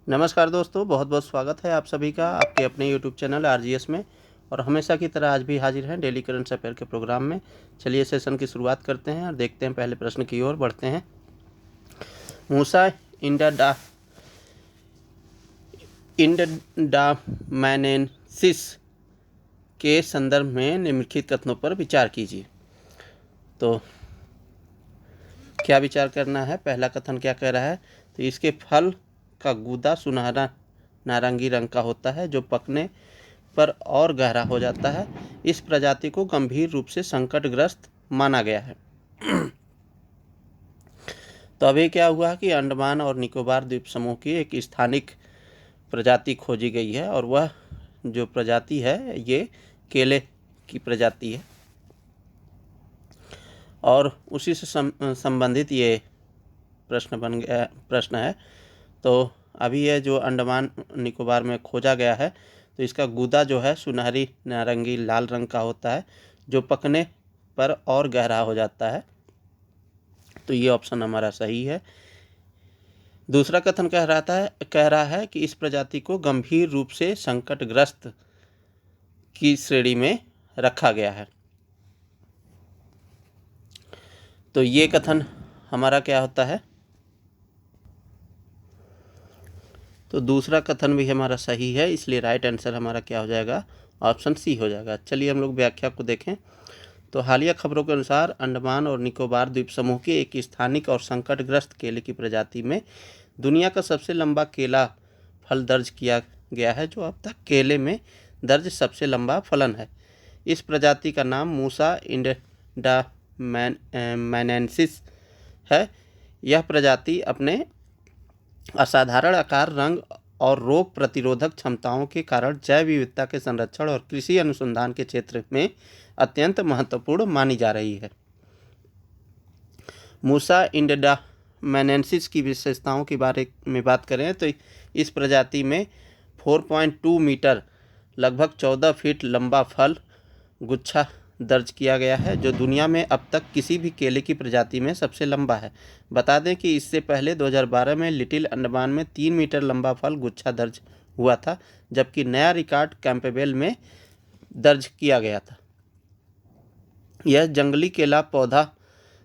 नमस्कार दोस्तों, बहुत बहुत स्वागत है आप सभी का आपके अपने यूट्यूब चैनल आरजीएस में। और हमेशा की तरह आज भी हाजिर हैं डेली करंट अफेयर के प्रोग्राम में। चलिए सेशन की शुरुआत करते हैं और देखते हैं पहले प्रश्न की ओर बढ़ते हैं। मूसा इंडामानेंसिस के संदर्भ में निम्नलिखित कथनों पर विचार कीजिए। तो क्या विचार करना है? पहला कथन क्या कह रहा है? तो इसके फल का गूदा सुनहरा नारंगी रंग का होता है जो पकने पर और गहरा हो जाता है। इस प्रजाति को गंभीर रूप से संकटग्रस्त माना गया है। तो अभी क्या हुआ कि अंडमान और निकोबार द्वीप समूह की एक स्थानिक प्रजाति खोजी गई है और वह जो प्रजाति है ये केले की प्रजाति है और उसी से संबंधित ये प्रश्न है। तो अभी ये जो अंडमान निकोबार में खोजा गया है तो इसका गूदा जो है सुनहरी नारंगी लाल रंग का होता है जो पकने पर और गहरा हो जाता है। तो ये ऑप्शन हमारा सही है। दूसरा कथन कह रहा है कि इस प्रजाति को गंभीर रूप से संकटग्रस्त की श्रेणी में रखा गया है। तो ये कथन हमारा क्या होता है? तो दूसरा कथन भी हमारा सही है, इसलिए राइट आंसर हमारा क्या हो जाएगा? ऑप्शन सी हो जाएगा। चलिए हम लोग व्याख्या को देखें। तो हालिया खबरों के अनुसार अंडमान और निकोबार द्वीप समूह की एक स्थानिक और संकटग्रस्त केले की प्रजाति में दुनिया का सबसे लंबा केला फल दर्ज किया गया है, जो अब तक केले में दर्ज सबसे लंबा फलन है। इस प्रजाति का नाम मूसा इंडामानेंसिस है। यह प्रजाति अपने असाधारण आकार, रंग और रोग प्रतिरोधक क्षमताओं के कारण जैव विविधता के संरक्षण और कृषि अनुसंधान के क्षेत्र में अत्यंत महत्वपूर्ण मानी जा रही है। मूसा इंडामानेंसिस की विशेषताओं के बारे में बात करें तो इस प्रजाति में 4.2 मीटर लगभग 14 फीट लंबा फल गुच्छा दर्ज किया गया है, जो दुनिया में अब तक किसी भी केले की प्रजाति में सबसे लंबा है। बता दें कि इससे पहले 2012 में लिटिल अंडमान में 3 मीटर लंबा फल गुच्छा दर्ज हुआ था, जबकि नया रिकॉर्ड कैंपबेल में दर्ज किया गया था। यह जंगली केला पौधा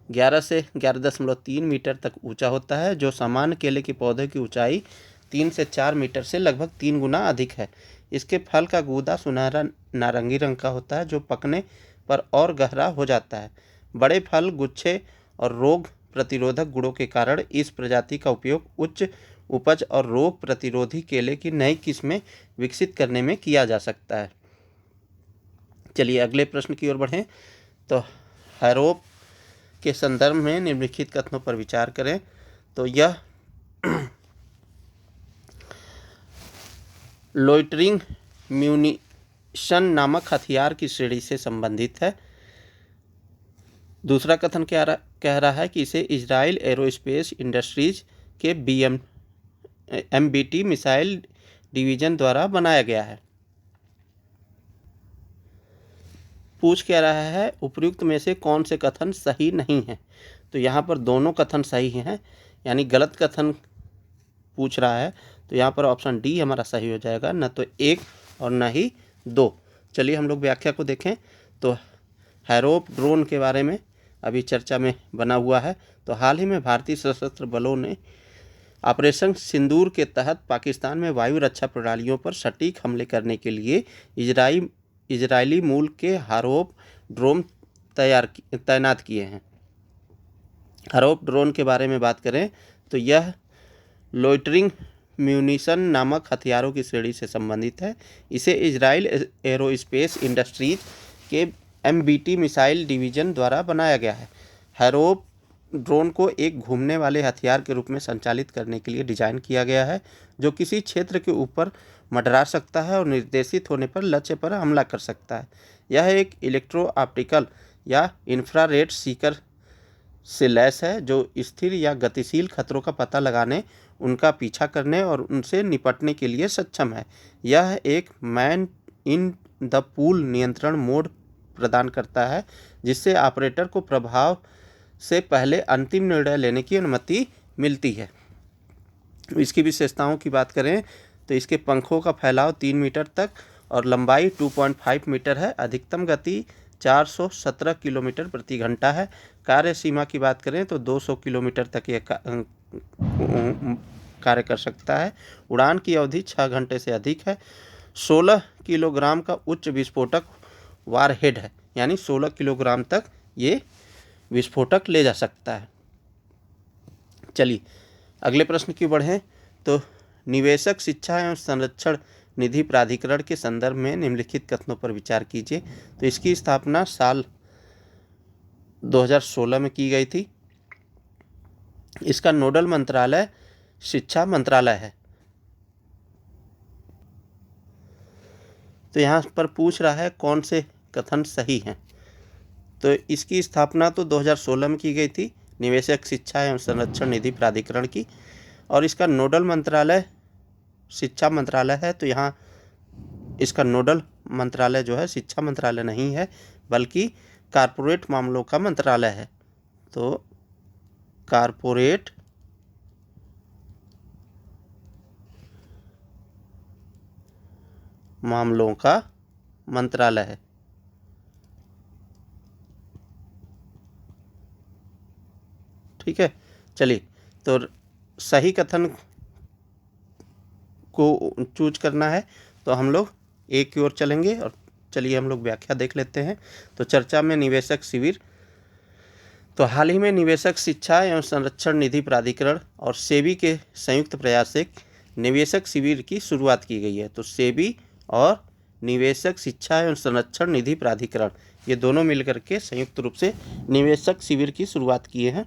11 से 11.3 मीटर तक ऊंचा होता है, जो सामान्य केले के पौधे की ऊंचाई 3 से 4 मीटर से लगभग 3 गुना अधिक है। इसके फल का गूदा सुनहरा नारंगी रंग का होता है जो पकने पर और गहरा हो जाता है। बड़े फल, गुच्छे और रोग प्रतिरोधक गुणों के कारण इस प्रजाति का उपयोग उच्च उपज और रोग प्रतिरोधी केले की नई किस्में विकसित करने में किया जा सकता है। चलिए अगले प्रश्न की ओर बढ़ें। तो हैरोप के संदर्भ में निम्नलिखित कथनों पर विचार करें। तो यह लोइटरिंग म्यूनिशन नामक हथियार की श्रेणी से संबंधित है। दूसरा कथन कह रहा है कि इसे इजराइल एरोस्पेस इंडस्ट्रीज के एमबीटी मिसाइल डिवीजन द्वारा बनाया गया है। पूछ क्या रहा है? उपयुक्त में से कौन से कथन सही नहीं है? तो यहाँ पर दोनों कथन सही हैं, यानी गलत कथन पूछ रहा है। तो यहाँ पर ऑप्शन डी हमारा सही हो जाएगा, न तो 1 और न ही 2। चलिए हम लोग व्याख्या को देखें। तो हैरोप ड्रोन के बारे में अभी चर्चा में बना हुआ है। तो हाल ही में भारतीय सशस्त्र बलों ने ऑपरेशन सिंदूर के तहत पाकिस्तान में वायु रक्षा प्रणालियों पर सटीक हमले करने के लिए इजरायली मूल के हैरोप ड्रोन तैनात किए हैं। हैरोप ड्रोन के बारे में बात करें तो यह लोइटरिंग म्यूनिशन नामक हथियारों की श्रेणी से संबंधित है। इसे इजराइल एरोस्पेस इंडस्ट्रीज के एमबीटी मिसाइल डिवीजन द्वारा बनाया गया है। हैरोप ड्रोन को एक घूमने वाले हथियार के रूप में संचालित करने के लिए डिजाइन किया गया है, जो किसी क्षेत्र के ऊपर मंडरा सकता है और निर्देशित होने पर लक्ष्य पर हमला कर सकता है। यह एक इलेक्ट्रो ऑप्टिकल या इंफ्रारेड सीकर से लैस है, जो स्थिर या गतिशील खतरों का पता लगाने, उनका पीछा करने और उनसे निपटने के लिए सक्षम है। यह एक मैन इन द पूल नियंत्रण मोड प्रदान करता है, जिससे ऑपरेटर को प्रभाव से पहले अंतिम निर्णय लेने की अनुमति मिलती है। इसकी विशेषताओं की बात करें तो इसके पंखों का फैलाव 3 मीटर तक और लंबाई 2.5 मीटर है। अधिकतम गति 417 किलोमीटर प्रति घंटा है। कार्य सीमा की बात करें तो 200 किलोमीटर तक ये कार्य कर सकता है। उड़ान की अवधि 6 घंटे से अधिक है। 16 किलोग्राम का उच्च विस्फोटक वारहेड है, यानी 16 किलोग्राम तक ये विस्फोटक ले जा सकता है। चलिए अगले प्रश्न की बढ़ें तो निवेशक शिक्षा एवं संरक्षण निधि प्राधिकरण के संदर्भ में निम्नलिखित कथनों पर विचार कीजिए। तो इसकी स्थापना साल 2016 में की गई थी। इसका नोडल मंत्रालय शिक्षा मंत्रालय है। तो यहाँ पर पूछ रहा है कौन से कथन सही हैं। तो इसकी स्थापना तो 2016 में की गई थी, निवेशक शिक्षा एवं संरक्षण निधि प्राधिकरण की, और इसका नोडल मंत्रालय शिक्षा मंत्रालय है। तो यहाँ इसका नोडल मंत्रालय जो है शिक्षा मंत्रालय नहीं है, बल्कि कारपोरेट मामलों का मंत्रालय है। तो कारपोरेट मामलों का मंत्रालय है। ठीक है, चलिए तो सही कथन को चूज करना है तो हम लोग एक की ओर चलेंगे, और चलिए हम लोग व्याख्या देख लेते हैं। तो चर्चा में निवेशक शिविर। तो हाल ही में निवेशक शिक्षा एवं संरक्षण निधि प्राधिकरण और सेबी के संयुक्त प्रयास से निवेशक शिविर की शुरुआत की गई है। तो सेबी और निवेशक शिक्षा एवं संरक्षण निधि प्राधिकरण ये दोनों मिलकर के संयुक्त रूप से निवेशक शिविर की शुरुआत किए हैं।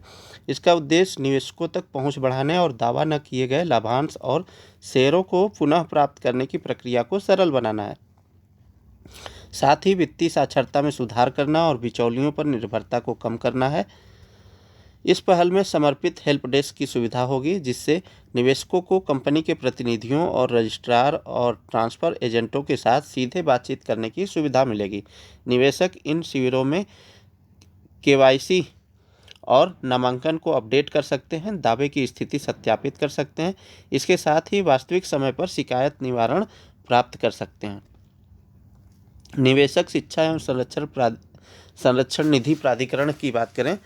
इसका उद्देश्य निवेशकों तक पहुंच बढ़ाने और दावा न किए गए लाभांश और शेयरों को पुनः प्राप्त करने की प्रक्रिया को सरल बनाना है। साथ ही वित्तीय साक्षरता में सुधार करना और बिचौलियों पर निर्भरता को कम करना है। इस पहल में समर्पित हेल्प डेस्क की सुविधा होगी, जिससे निवेशकों को कंपनी के प्रतिनिधियों और रजिस्ट्रार और ट्रांसफ़र एजेंटों के साथ सीधे बातचीत करने की सुविधा मिलेगी। निवेशक इन शिविरों में KYC और नामांकन को अपडेट कर सकते हैं, दावे की स्थिति सत्यापित कर सकते हैं। इसके साथ ही वास्तविक समय पर शिकायत निवारण प्राप्त कर सकते हैं। निवेशक शिक्षा एवं संरक्षण निधि प्राधिकरण की बात करें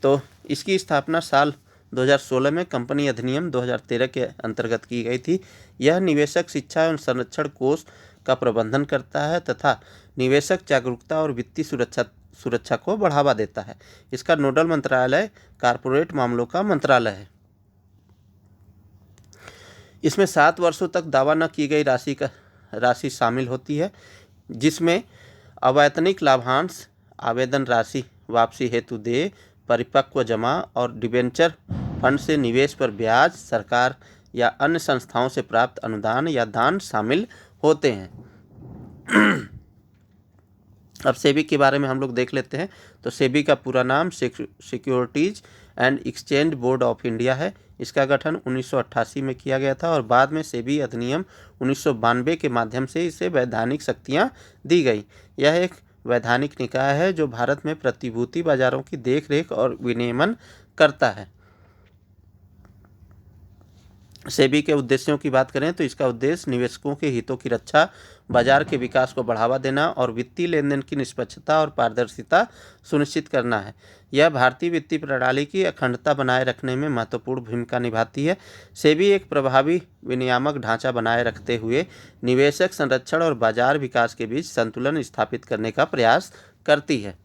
तो इसकी स्थापना साल 2016 में कंपनी अधिनियम 2013 के अंतर्गत की गई थी। यह निवेशक शिक्षा एवं संरक्षण कोष का प्रबंधन करता है तथा निवेशक जागरूकता और वित्तीय सुरक्षा को बढ़ावा देता है। इसका नोडल मंत्रालय कारपोरेट मामलों का मंत्रालय है। इसमें 7 वर्षों तक दावा न की गई राशि शामिल होती है, जिसमें अवैतनिक लाभांश, आवेदन राशि वापसी हेतु देय, परिपक्व जमा और डिबेंचर फंड से निवेश पर ब्याज, सरकार या अन्य संस्थाओं से प्राप्त अनुदान या दान शामिल होते हैं। अब सेबी के बारे में हम लोग देख लेते हैं। तो सेबी का पूरा नाम securities and exchange board of India है। इसका गठन 1988 में किया गया था और बाद में सेबी अधिनियम 1992 के माध्यम से इसे वैधानिक शक्तियां दी गई। यह एक वैधानिक निकाय है जो भारत में प्रतिभूति बाजारों की देखरेख और विनियमन करता है। सेबी के उद्देश्यों की बात करें तो इसका उद्देश्य निवेशकों के हितों की रक्षा, बाजार के विकास को बढ़ावा देना और वित्तीय लेनदेन की निष्पक्षता और पारदर्शिता सुनिश्चित करना है। यह भारतीय वित्तीय प्रणाली की अखंडता बनाए रखने में महत्वपूर्ण भूमिका निभाती है। सेबी एक प्रभावी विनियामक ढांचा बनाए रखते हुए निवेशक संरक्षण और बाजार विकास के बीच संतुलन स्थापित करने का प्रयास करती है।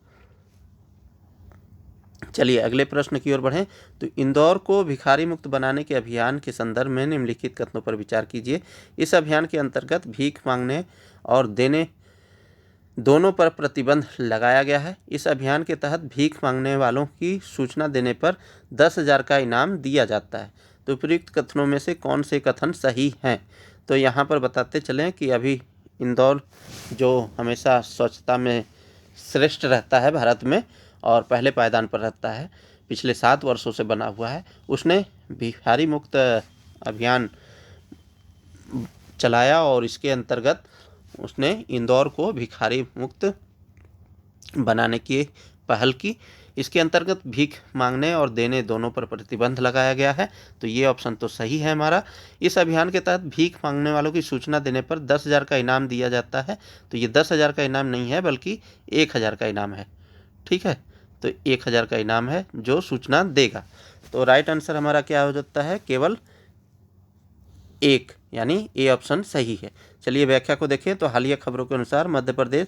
चलिए अगले प्रश्न की ओर बढ़ें। तो इंदौर को भिखारी मुक्त बनाने के अभियान के संदर्भ में निम्नलिखित कथनों पर विचार कीजिए। इस अभियान के अंतर्गत भीख मांगने और देने दोनों पर प्रतिबंध लगाया गया है। इस अभियान के तहत भीख मांगने वालों की सूचना देने पर 10,000 का इनाम दिया जाता है। तो उपयुक्त कथनों में से कौन से कथन सही हैं? तो यहाँ पर बताते चलें कि अभी इंदौर जो हमेशा स्वच्छता में श्रेष्ठ रहता है भारत में और पहले पायदान पर रहता है, पिछले 7 वर्षों से बना हुआ है, उसने भिखारी मुक्त अभियान चलाया और इसके अंतर्गत उसने इंदौर को भिखारी मुक्त बनाने की पहल की। इसके अंतर्गत भीख मांगने और देने दोनों पर प्रतिबंध लगाया गया है, तो ये ऑप्शन तो सही है हमारा। इस अभियान के तहत भीख मांगने वालों की सूचना देने पर 10,000 का इनाम दिया जाता है, तो ये 10,000 का इनाम नहीं है बल्कि 1,000 का इनाम है। ठीक है, तो 1,000 का इनाम है जो सूचना देगा। तो राइट आंसर हमारा क्या हो जाता है, केवल 1, यानी ए ऑप्शन सही है। चलिए व्याख्या को देखें तो हालिया खबरों के अनुसार मध्य प्रदेश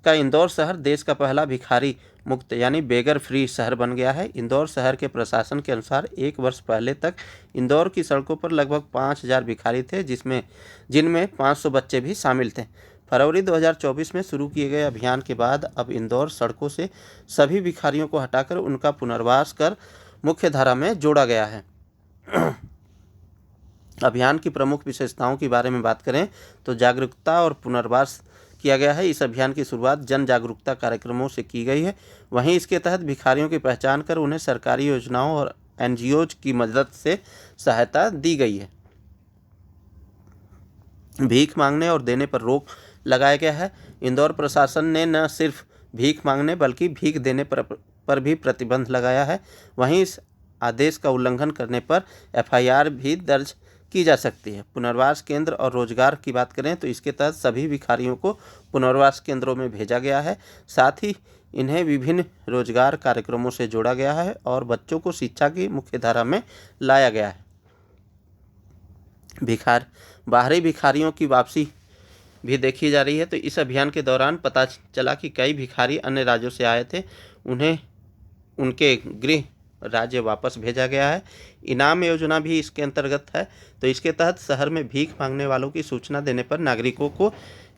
का इंदौर शहर देश का पहला भिखारी मुक्त यानी बेगर फ्री शहर बन गया है। इंदौर शहर के प्रशासन के अनुसार 1 वर्ष पहले तक इंदौर की सड़कों पर लगभग 5,000 भिखारी थे, जिनमें 500 बच्चे भी शामिल थे। फरवरी 2024 में शुरू किए गए अभियान के बाद अब इंदौर सड़कों से सभी भिखारियों को हटाकर उनका पुनर्वास कर मुख्य धारा में जोड़ा गया है। अभियान की प्रमुख विशेषताओं के बारे में बात करें तो जागरूकता और पुनर्वास किया गया है। इस अभियान की शुरुआत जन जागरूकता कार्यक्रमों से की गई है। वहीं इसके तहत भिखारियों की पहचान कर उन्हें सरकारी योजनाओं और एनजीओज की मदद से सहायता दी गई है। भीख मांगने और देने पर रोक लगाया गया है। इंदौर प्रशासन ने न सिर्फ भीख मांगने बल्कि भीख देने पर भी प्रतिबंध लगाया है। वहीं इस आदेश का उल्लंघन करने पर एफआईआर भी दर्ज की जा सकती है। पुनर्वास केंद्र और रोजगार की बात करें तो इसके तहत सभी भिखारियों को पुनर्वास केंद्रों में भेजा गया है। साथ ही इन्हें विभिन्न रोजगार कार्यक्रमों से जोड़ा गया है और बच्चों को शिक्षा की मुख्यधारा में लाया गया है। बाहरी भिखारियों की वापसी भी देखी जा रही है। तो इस अभियान के दौरान पता चला कि कई भिखारी अन्य राज्यों से आए थे, उन्हें उनके गृह राज्य वापस भेजा गया है। इनाम योजना भी इसके अंतर्गत है। तो इसके तहत शहर में भीख मांगने वालों की सूचना देने पर नागरिकों को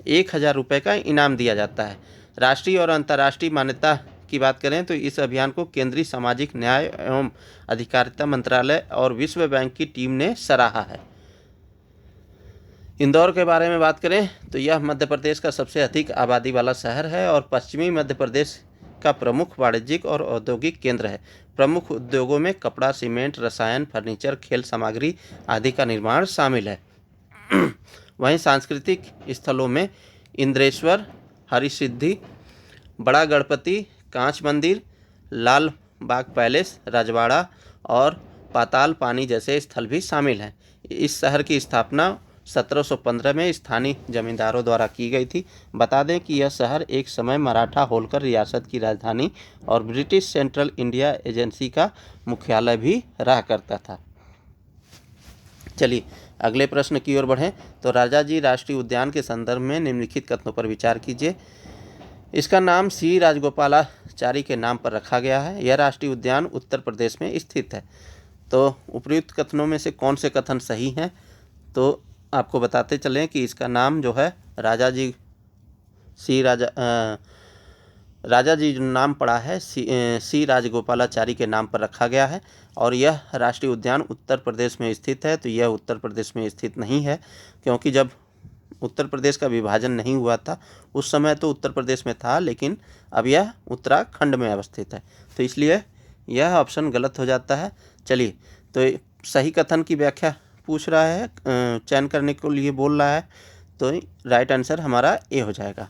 1,000 रुपये का इनाम दिया जाता है। राष्ट्रीय और अंतर्राष्ट्रीय मान्यता की बात करें तो इस अभियान को केंद्रीय सामाजिक न्याय एवं अधिकारिता मंत्रालय और विश्व बैंक की टीम ने सराहा है। इंदौर के बारे में बात करें तो यह मध्य प्रदेश का सबसे अधिक आबादी वाला शहर है और पश्चिमी मध्य प्रदेश का प्रमुख वाणिज्यिक और औद्योगिक केंद्र है। प्रमुख उद्योगों में कपड़ा, सीमेंट, रसायन, फर्नीचर, खेल सामग्री आदि का निर्माण शामिल है। वहीं सांस्कृतिक स्थलों में इंद्रेश्वर, हरिसिद्धि, बड़ा गणपति, कांच मंदिर, लाल बाग पैलेस, राजवाड़ा और पाताल पानी जैसे स्थल भी शामिल हैं। इस शहर की स्थापना 1715 में स्थानीय जमींदारों द्वारा की गई थी। बता दें कि यह शहर एक समय मराठा होलकर रियासत की राजधानी और ब्रिटिश सेंट्रल इंडिया एजेंसी का मुख्यालय भी रहा करता था। चलिए अगले प्रश्न की ओर बढ़ें तो राजाजी राष्ट्रीय उद्यान के संदर्भ में निम्नलिखित कथनों पर विचार कीजिए। इसका नाम श्री राजगोपालाचारी के नाम पर रखा गया है। यह राष्ट्रीय उद्यान उत्तर प्रदेश में स्थित है। तो उपर्युक्त कथनों में से कौन से कथन सही हैं, तो आपको बताते चलें कि इसका नाम जो है राजाजी जो नाम पड़ा है सी राजगोपालाचारी के नाम पर रखा गया है और यह राष्ट्रीय उद्यान उत्तर प्रदेश में स्थित है। तो यह उत्तर प्रदेश में स्थित नहीं है, क्योंकि जब उत्तर प्रदेश का विभाजन नहीं हुआ था उस समय तो उत्तर प्रदेश में था, लेकिन अब यह उत्तराखंड में अवस्थित है। तो इसलिए यह ऑप्शन गलत हो जाता है। चलिए तो सही कथन की व्याख्या पूछ रहा है, चयन करने के लिए बोल रहा है, तो राइट आंसर हमारा ए हो जाएगा।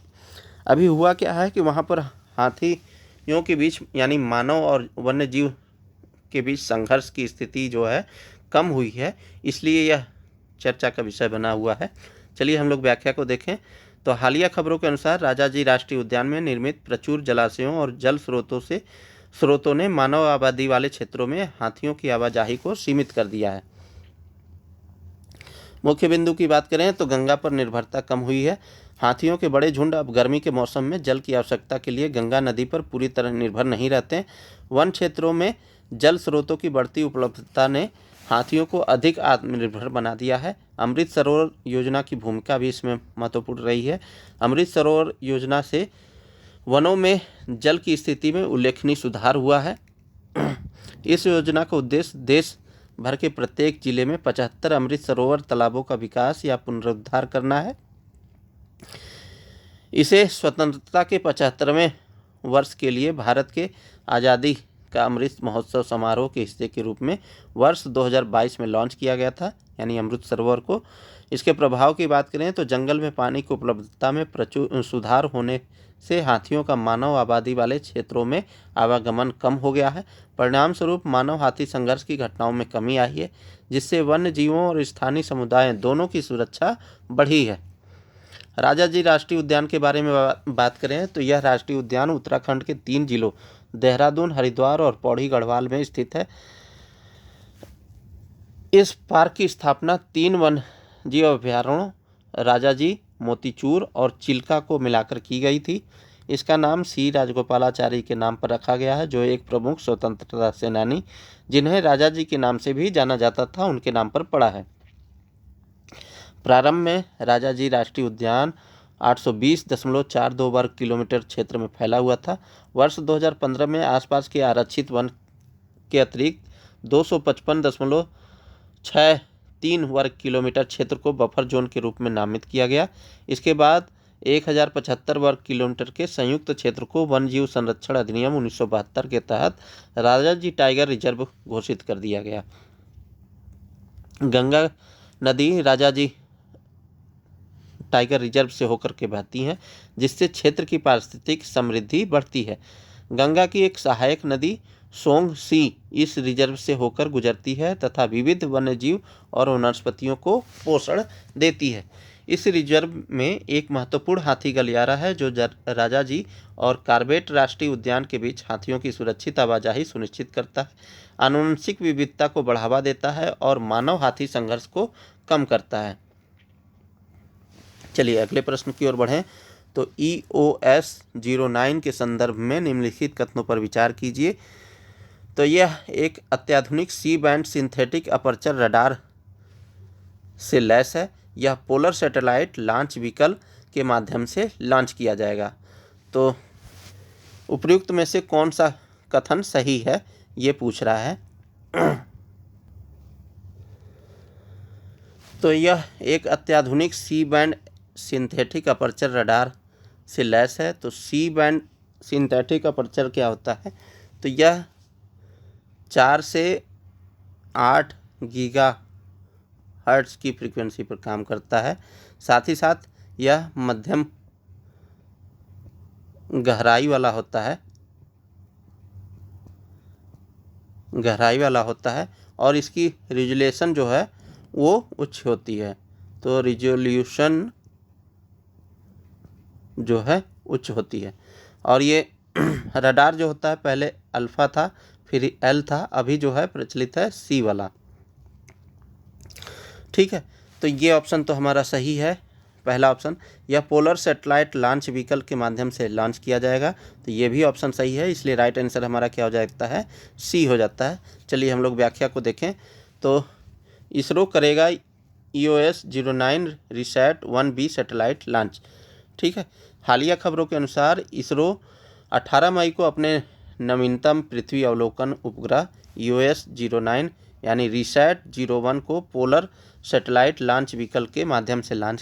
अभी हुआ क्या है कि वहाँ पर हाथियों के बीच यानी मानव और वन्य जीव के बीच संघर्ष की स्थिति जो है कम हुई है, इसलिए यह चर्चा का विषय बना हुआ है। चलिए हम लोग व्याख्या को देखें तो हालिया खबरों के अनुसार राजाजी राष्ट्रीय उद्यान में निर्मित प्रचुर जलाशयों और जल स्रोतों ने मानव आबादी वाले क्षेत्रों में हाथियों की आवाजाही को सीमित कर दिया है। मुख्य बिंदु की बात करें तो गंगा पर निर्भरता कम हुई है। हाथियों के बड़े झुंड अब गर्मी के मौसम में जल की आवश्यकता के लिए गंगा नदी पर पूरी तरह निर्भर नहीं रहते। वन क्षेत्रों में जल स्रोतों की बढ़ती उपलब्धता ने हाथियों को अधिक आत्मनिर्भर बना दिया है। अमृत सरोवर योजना की भूमिका भी इसमें महत्वपूर्ण रही है। अमृत सरोवर योजना से वनों में जल की स्थिति में उल्लेखनीय सुधार हुआ है। इस योजना का उद्देश्य देश भर के प्रत्येक जिले में 75 अमृत सरोवर तालाबों का विकास या पुनरुद्धार करना है। इसे स्वतंत्रता के 75वें वर्ष के लिए भारत के आज़ादी का अमृत महोत्सव समारोह के हिस्से के रूप में वर्ष 2022 में लॉन्च किया गया था। यानी अमृत सरोवर को। इसके प्रभाव की बात करें तो जंगल में पानी की उपलब्धता में प्रचुर सुधार होने से हाथियों का मानव आबादी वाले क्षेत्रों में आवागमन कम हो गया है। परिणाम स्वरूप मानव हाथी संघर्ष की घटनाओं में कमी आई है, जिससे वन्य जीवों और स्थानीय समुदायों दोनों की सुरक्षा बढ़ी है। राजाजी राष्ट्रीय उद्यान के बारे में बात करें तो यह राष्ट्रीय उद्यान उत्तराखंड के 3 जिलों देहरादून, हरिद्वार और पौड़ी गढ़वाल में स्थित है। इस पार्क की स्थापना 3 वन जीव अभयारण्यों राजाजी, मोतीचूर और चिल्का को मिलाकर की गई थी। इसका नाम सी राजगोपालाचारी के नाम पर रखा गया है, जो एक प्रमुख स्वतंत्रता सेनानी जिन्हें राजाजी के नाम से भी जाना जाता था, उनके नाम पर पड़ा है। प्रारंभ में राजाजी राष्ट्रीय उद्यान 820.42 वर्ग किलोमीटर क्षेत्र में फैला हुआ था। वर्ष 2015 में आसपास के आरक्षित वन के अतिरिक्त 255.63 वर्ग किलोमीटर क्षेत्र को बफर जोन के रूप में नामित किया गया। इसके बाद 1075 वर्ग किलोमीटर के संयुक्त क्षेत्र को वन जीव संरक्षण अधिनियम 1972 के तहत राजाजी टाइगर रिजर्व घोषित कर दिया गया। गंगा नदी राजाजी टाइगर रिजर्व से होकर के बहती हैं, जिससे क्षेत्र की पारिस्थितिक समृद्धि बढ़ती है। गंगा की एक सहायक नदी सोंग सी इस रिजर्व से होकर गुजरती है तथा विविध वन्यजीव और वनस्पतियों को पोषण देती है। इस रिजर्व में एक महत्वपूर्ण हाथी गलियारा है, जो राजाजी और कॉर्बेट राष्ट्रीय उद्यान के बीच हाथियों की सुरक्षित आवाजाही सुनिश्चित करता है, आनुवंशिक विविधता को बढ़ावा देता है और मानव हाथी संघर्ष को कम करता है। चलिए अगले प्रश्न की ओर बढ़ें तो EOS 09 के संदर्भ में निम्नलिखित कथनों पर विचार कीजिए। तो यह एक अत्याधुनिक C band synthetic aperture radar से लैस है। यह पोलर सैटेलाइट लॉन्च व्हीकल के माध्यम से लॉन्च किया जाएगा। तो उपयुक्त में से कौन सा कथन सही है, ये पूछ रहा है। तो यह एक अत्याधुनिक C band synthetic aperture radar से लैस है। तो सी बैंड सिंथेटिक अपर्चर क्या होता है? तो यह 4 से 8 गीगा हर्ट्ज की फ्रीक्वेंसी पर काम करता है। साथ ही साथ यह मध्यम गहराई वाला होता है और इसकी रिजोल्यूशन जो है वो उच्च होती है। तो रिजोल्यूशन जो है उच्च होती है। और ये रडार जो होता है पहले अल्फ़ा था, फिर एल था, अभी जो है प्रचलित है सी वाला। ठीक है, तो ये ऑप्शन तो हमारा सही है, पहला ऑप्शन। यह पोलर सैटेलाइट लॉन्च व्हीकल के माध्यम से लॉन्च किया जाएगा, तो ये भी ऑप्शन सही है, इसलिए राइट आंसर हमारा क्या हो जाता है? सी हो जाता है। चलिए हम लोग व्याख्या को देखें। तो इसरो करेगा EOS 09 RISAT 1B satellite launch. ठीक है, हालिया खबरों के अनुसार इसरो 18 मई को अपने नवीनतम पृथ्वी अवलोकन उपग्रह EOS 09 यानी रिसैट 01 को पोलर सैटेलाइट लॉन्च व्हीकल के माध्यम से लॉन्च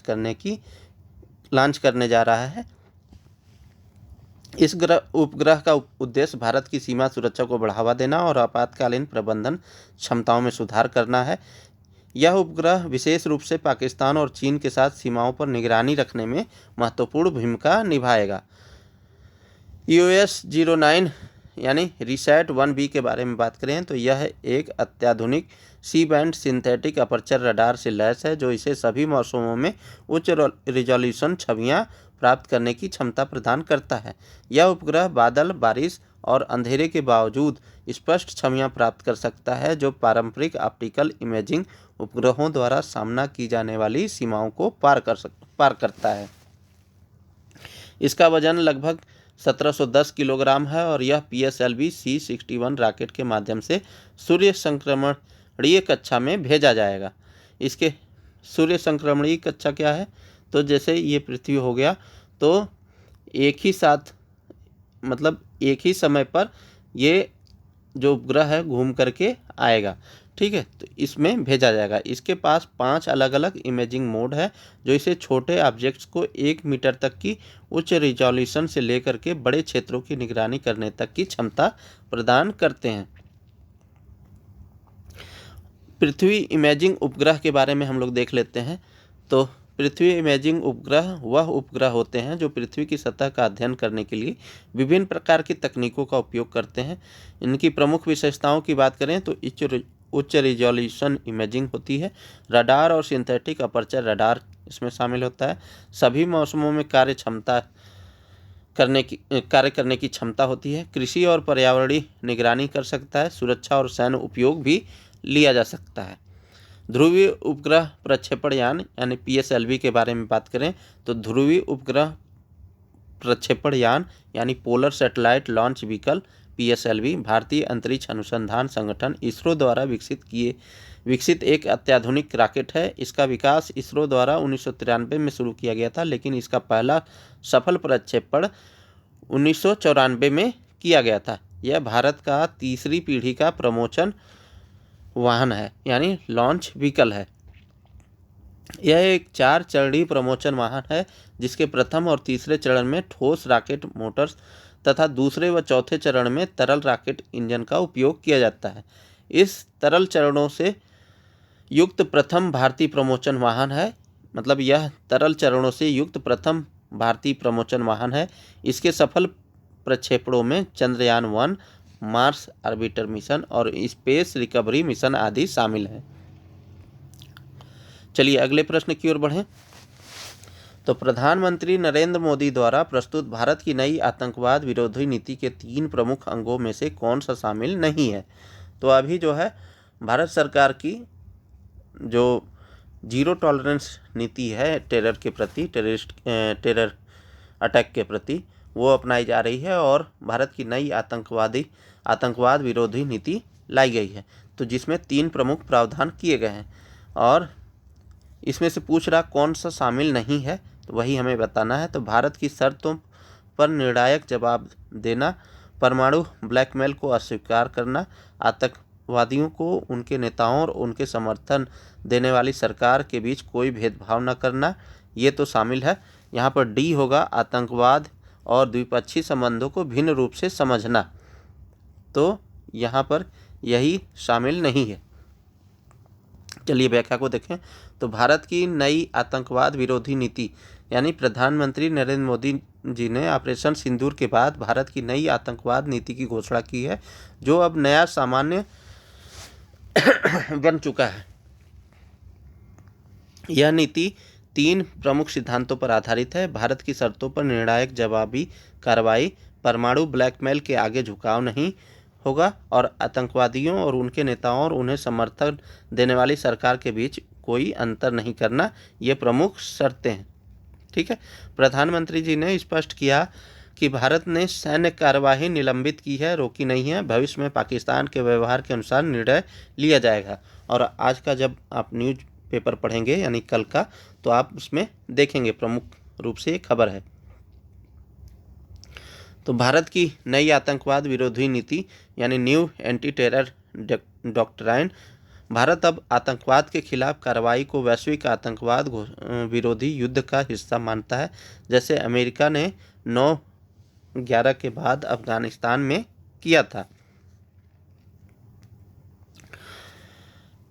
करने जा रहा है। इस उपग्रह का उद्देश्य भारत की सीमा सुरक्षा को बढ़ावा देना और आपातकालीन प्रबंधन क्षमताओं में सुधार करना है। यह उपग्रह विशेष रूप से पाकिस्तान और चीन के साथ सीमाओं पर निगरानी रखने में महत्वपूर्ण भूमिका निभाएगा। EOS 09 यानी रिसैट 1B के बारे में बात करें तो यह एक अत्याधुनिक C band synthetic aperture radar से लैस है, जो इसे सभी मौसमों में उच्च रिजोल्यूशन छवियां प्राप्त करने की क्षमता प्रदान करता है। यह उपग्रह बादल, बारिश और अंधेरे के बावजूद स्पष्ट छवियां प्राप्त कर सकता है, जो पारंपरिक ऑप्टिकल इमेजिंग उपग्रहों द्वारा सामना की जाने वाली सीमाओं को पार करता है। इसका वजन लगभग 1710 किलोग्राम है और यह PSLV C61 रॉकेट के माध्यम से सूर्य संक्रमणीय कक्षा में भेजा जाएगा। इसके सूर्य संक्रमणीय कक्षा क्या है? तो जैसे ये पृथ्वी हो गया, तो एक ही समय पर ये जो उपग्रह है घूम करके आएगा। ठीक है, तो इसमें भेजा जाएगा। इसके पास 5 अलग अलग इमेजिंग मोड है, जो इसे छोटे ऑब्जेक्ट्स को 1 मीटर तक की उच्च रिजोल्यूशन से लेकर के बड़े क्षेत्रों की निगरानी करने तक की क्षमता प्रदान करते हैं। पृथ्वी इमेजिंग उपग्रह के बारे में हम लोग देख लेते हैं। तो पृथ्वी इमेजिंग उपग्रह वह उपग्रह होते हैं जो पृथ्वी की सतह का अध्ययन करने के लिए विभिन्न प्रकार की तकनीकों का उपयोग करते हैं। इनकी प्रमुख विशेषताओं की बात करें तो उच्च रिजोल्यूशन इमेजिंग होती है। रडार और सिंथेटिक अपर्चर रडार इसमें शामिल होता है। सभी मौसमों में कार्य करने की क्षमता होती है। कृषि और पर्यावरणीय निगरानी कर सकता है। सुरक्षा और सैन्य उपयोग भी लिया जा सकता है। ध्रुवीय उपग्रह प्रक्षेपण यान यानी PSLV के बारे में बात करें तो ध्रुवीय उपग्रह प्रक्षेपण यान यानी polar satellite launch vehicle PSLV भारतीय अंतरिक्ष अनुसंधान संगठन इसरो द्वारा विकसित एक अत्याधुनिक रॉकेट है। इसका विकास इसरो द्वारा 1993 में शुरू किया गया था, लेकिन इसका पहला सफल प्रक्षेपण 1994 में किया गया था। यह भारत का तीसरी पीढ़ी का प्रमोशन वाहन है यानी लॉन्च व्हीकल है। यह एक 4 चरणीय प्रमोशन वाहन है जिसके प्रथम और तीसरे चरण में ठोस रॉकेट मोटर्स तथा दूसरे व चौथे चरण में तरल रॉकेट इंजन का उपयोग किया जाता है। इस तरल चरणों से युक्त प्रथम भारतीय प्रमोशन वाहन है, मतलब यह तरल चरणों से युक्त प्रथम भारतीय प्रमोशन वाहन है। इसके सफल प्रक्षेपणों में चंद्रयान 1, मार्स ऑर्बिटर मिशन और स्पेस रिकवरी मिशन आदि शामिल हैं। चलिए अगले प्रश्न की ओर बढ़ें। तो प्रधानमंत्री नरेंद्र मोदी द्वारा प्रस्तुत भारत की नई आतंकवाद विरोधी नीति के 3 प्रमुख अंगों में से कौन सा शामिल नहीं है? तो अभी जो है भारत सरकार की जो जीरो टॉलरेंस नीति है टेरर के प्रति, टेरर अटैक के प्रति, वो अपनाई जा रही है और भारत की नई आतंकवाद विरोधी नीति लाई गई है। तो जिसमें 3 प्रमुख प्रावधान किए गए हैं और इसमें से पूछ रहा कौन सा शामिल नहीं है, तो वही हमें बताना है। तो भारत की शर्तों पर निर्णायक जवाब देना, परमाणु ब्लैकमेल को अस्वीकार करना, आतंकवादियों को उनके नेताओं और उनके समर्थन देने वाली सरकार के बीच कोई भेदभाव न करना, ये तो शामिल है। यहाँ पर डी होगा आतंकवाद और द्विपक्षीय संबंधों को भिन्न रूप से समझना, तो यहाँ पर यही शामिल नहीं है। चलिए व्याख्या को देखें। तो भारत की नई आतंकवाद विरोधी नीति यानी प्रधानमंत्री नरेंद्र मोदी जी ने ऑपरेशन सिंदूर के बाद भारत की नई आतंकवाद नीति की घोषणा की है, जो अब नया सामान्य बन चुका है। यह नीति 3 प्रमुख सिद्धांतों पर आधारित है। भारत की शर्तों पर निर्णायक जवाबी कार्रवाई, परमाणु ब्लैकमेल के आगे झुकाव नहीं होगा और आतंकवादियों और उनके नेताओं और उन्हें समर्थन देने वाली सरकार के बीच कोई अंतर नहीं करना, ये प्रमुख शर्तें हैं। ठीक है। प्रधानमंत्री जी ने स्पष्ट किया कि भारत ने सैन्य कार्यवाही निलंबित की है, रोकी नहीं है। भविष्य में पाकिस्तान के व्यवहार के अनुसार निर्णय लिया जाएगा। और आज का जब आप न्यूज़ पेपर पढ़ेंगे यानी कल का, तो आप उसमें देखेंगे प्रमुख रूप से ये खबर है। तो भारत की नई आतंकवाद विरोधी नीति यानी new anti terror doctrine, Bharat अब आतंकवाद के खिलाफ कार्रवाई को वैश्विक आतंकवाद विरोधी युद्ध का हिस्सा मानता है, जैसे अमेरिका ने 9/11 के बाद अफगानिस्तान में किया था।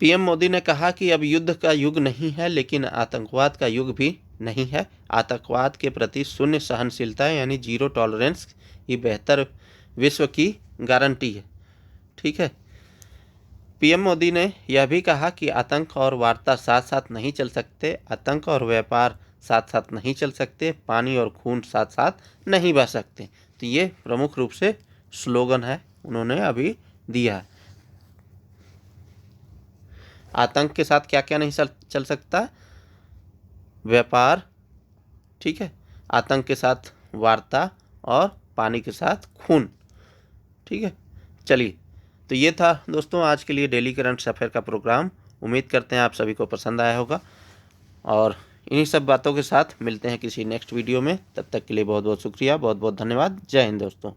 पीएम मोदी ने कहा कि अब युद्ध का युग नहीं है, लेकिन आतंकवाद का युग भी नहीं है। आतंकवाद के प्रति शून्य सहनशीलता यानी जीरो टॉलरेंस ही बेहतर विश्व की गारंटी है। ठीक है। पीएम मोदी ने यह भी कहा कि आतंक और वार्ता साथ साथ नहीं चल सकते, आतंक और व्यापार साथ साथ नहीं चल सकते, पानी और खून साथ साथ नहीं बह सकते। तो ये प्रमुख रूप से स्लोगन है उन्होंने अभी दिया है। आतंक के साथ क्या क्या नहीं चल सकता? व्यापार, ठीक है, आतंक के साथ वार्ता और पानी के साथ खून। ठीक है। चलिए, तो ये था दोस्तों आज के लिए डेली करंट अफेयर का प्रोग्राम। उम्मीद करते हैं आप सभी को पसंद आया होगा और इन्हीं सब बातों के साथ मिलते हैं किसी नेक्स्ट वीडियो में। तब तक के लिए बहुत बहुत शुक्रिया, बहुत बहुत धन्यवाद। जय हिंद दोस्तों।